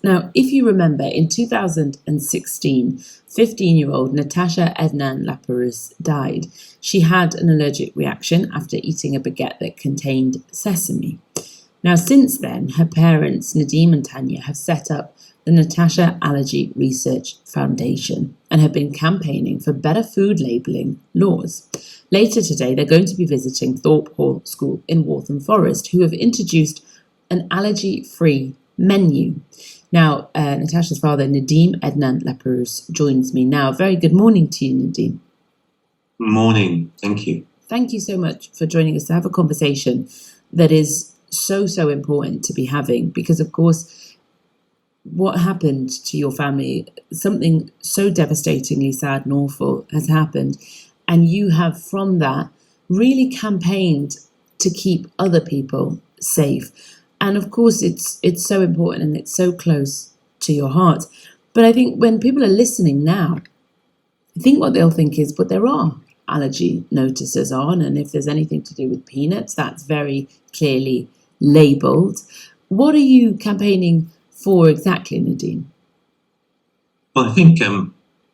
Now, if you remember, in 2016, 15-year-old Natasha Ednan-Laperouse died. She had an allergic reaction after eating a baguette that contained sesame. Now, since then, her parents, Nadim and Tanya, have set up the Natasha Allergy Research Foundation and have been campaigning for better food labelling laws. Later today, they're going to be visiting Thorpe Hall School in Waltham Forest, who have introduced an allergy-free menu. Now, Natasha's father, Nadim Ednan-Laperouse, joins me now. Very good morning to you, Nadim. Morning. Thank you. Thank you so much for joining us to have a conversation that is so important to be having, because, of course, what happened to your family, something so devastatingly sad and awful has happened, and you have, from that, really campaigned to keep other people safe. And of course, it's so important and it's so close to your heart. But I think when people are listening now, I think what they'll think is, but there are allergy notices on, and if there's anything to do with peanuts, that's very clearly labelled. What are you campaigning for exactly, Nadim? Well, I think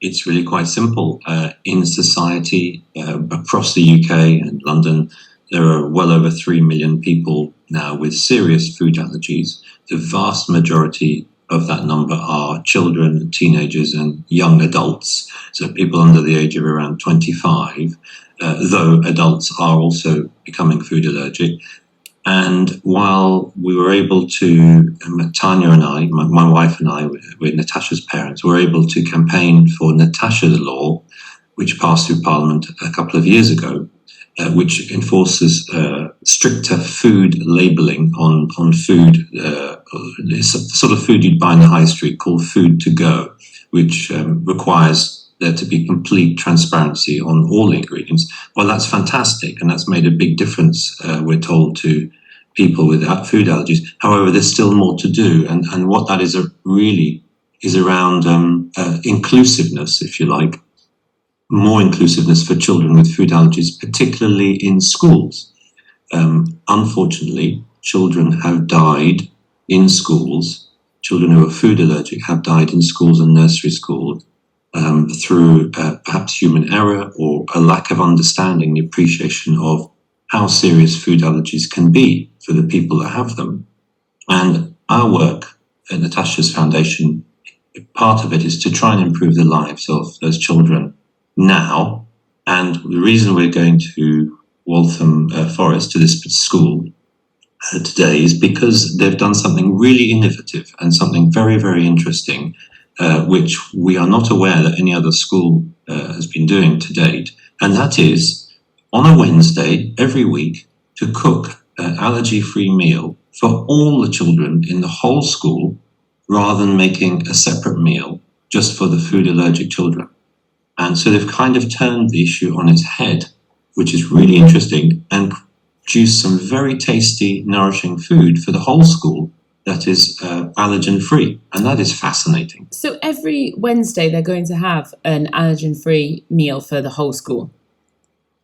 it's really quite simple. In society, across the UK and London, there are well over 3 million people now with serious food allergies. The vast majority of that number are children, teenagers and young adults, so people under the age of around 25, though adults are also becoming food allergic. And while we were able to, Tanya and I, my wife and I, with Natasha's parents, were able to campaign for Natasha the law, which passed through Parliament a couple of years ago, which enforces stricter food labelling on food, the sort of food you'd buy in the high street called food to go, which requires there to be complete transparency on all the ingredients. Well, that's fantastic, and that's made a big difference, we're told, to people with food allergies. However, there's still more to do, and what that is really is around inclusiveness, if you like. More inclusiveness for children with food allergies, particularly in schools. Unfortunately, children have died in schools. Children who are food allergic have died in schools and nursery schools through perhaps human error or a lack of understanding, the appreciation of how serious food allergies can be for the people that have them. And our work at Natasha's Foundation, part of it is to try and improve the lives of those children now. And the reason we're going to Waltham Forest, to this school today, is because they've done something really innovative and something very interesting, which we are not aware that any other school has been doing to date. And that is, on a Wednesday every week, to cook an allergy-free meal for all the children in the whole school, rather than making a separate meal just for the food allergic children. And so they've kind of turned the issue on its head, which is really interesting, and produced some very tasty, nourishing food for the whole school that is allergen-free. And that is fascinating. So every Wednesday they're going to have an allergen-free meal for the whole school?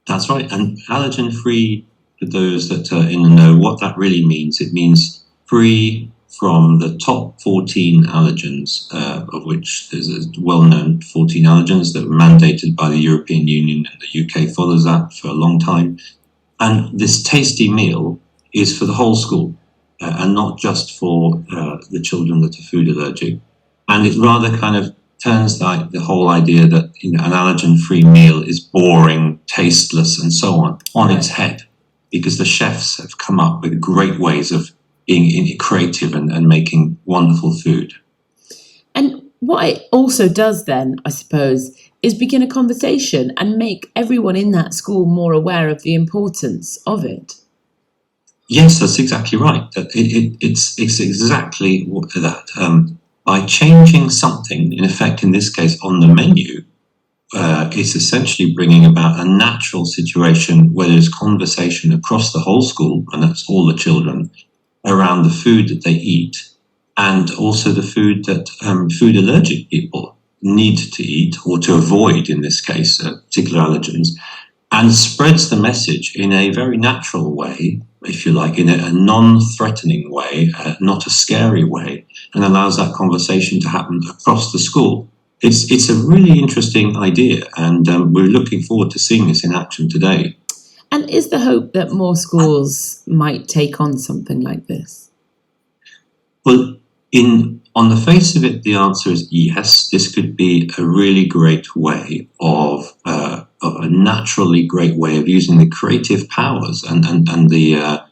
That's right. And allergen-free, for those that are in the know, what that really means, it means free from the top 14 allergens, of which there's a well-known 14 allergens that were mandated by the European Union, and the UK follows that for a long time. And this tasty meal is for the whole school, and not just for the children that are food allergic. And it rather kind of turns like the whole idea that, you know, an allergen-free meal is boring, tasteless, and so on its head, because the chefs have come up with great ways of being creative and making wonderful food. And what it also does then, I suppose, is begin a conversation and make everyone in that school more aware of the importance of it. Yes, that's exactly right. It's exactly that. By changing something, in effect, in this case, on the menu, it's essentially bringing about a natural situation where there's conversation across the whole school, and that's all the children, around the food that they eat, and also the food that food allergic people need to eat, or to avoid, in this case, particular allergens, and spreads the message in a very natural way if you like, in a non-threatening way, not a scary way, and allows that conversation to happen across the school. It's a really interesting idea, and we're looking forward to seeing this in action today. And is the hope that more schools might take on something like this? Well, on the face of it, the answer is yes. This could be a really great way of a naturally great way of using the creative powers and the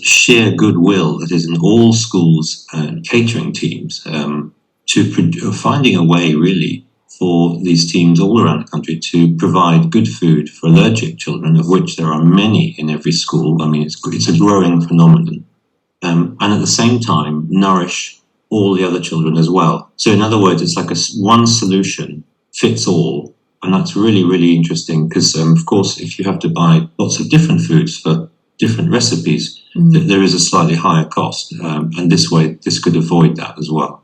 sheer goodwill that is in all schools and catering teams finding a way really for these teams all around the country to provide good food for allergic children, of which there are many in every school. I mean, it's a growing phenomenon. And at the same time, nourish all the other children as well. So in other words, it's like one solution fits all. And that's really, really interesting because, of course, if you have to buy lots of different foods for different recipes, there is a slightly higher cost. And this could avoid that as well.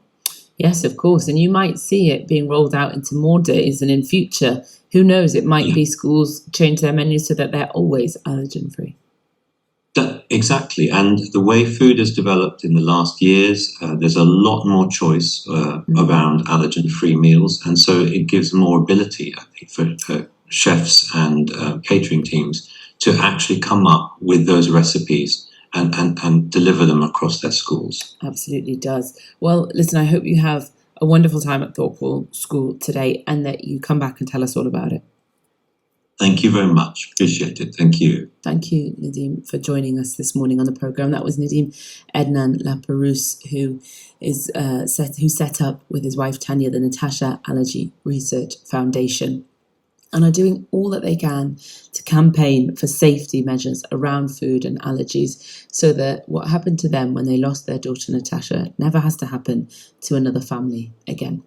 Yes, of course. And you might see it being rolled out into more days, and in future, who knows, it might be schools change their menus so that they're always allergen-free. Exactly. And the way food has developed in the last years, there's a lot more choice around allergen-free meals. And so it gives more ability, I think, for chefs and catering teams to actually come up with those recipes and deliver them across their schools. Absolutely does. Well, listen, I hope you have a wonderful time at Thorpwall School today and that you come back and tell us all about it. Thank you very much. Appreciate it. Thank you. Thank you, Nadim, for joining us this morning on the programme. That was Nadim Ednan-Laperouse, who set up with his wife Tanya the Natasha Allergy Research Foundation, and are doing all that they can to campaign for safety measures around food and allergies so that what happened to them when they lost their daughter Natasha never has to happen to another family again.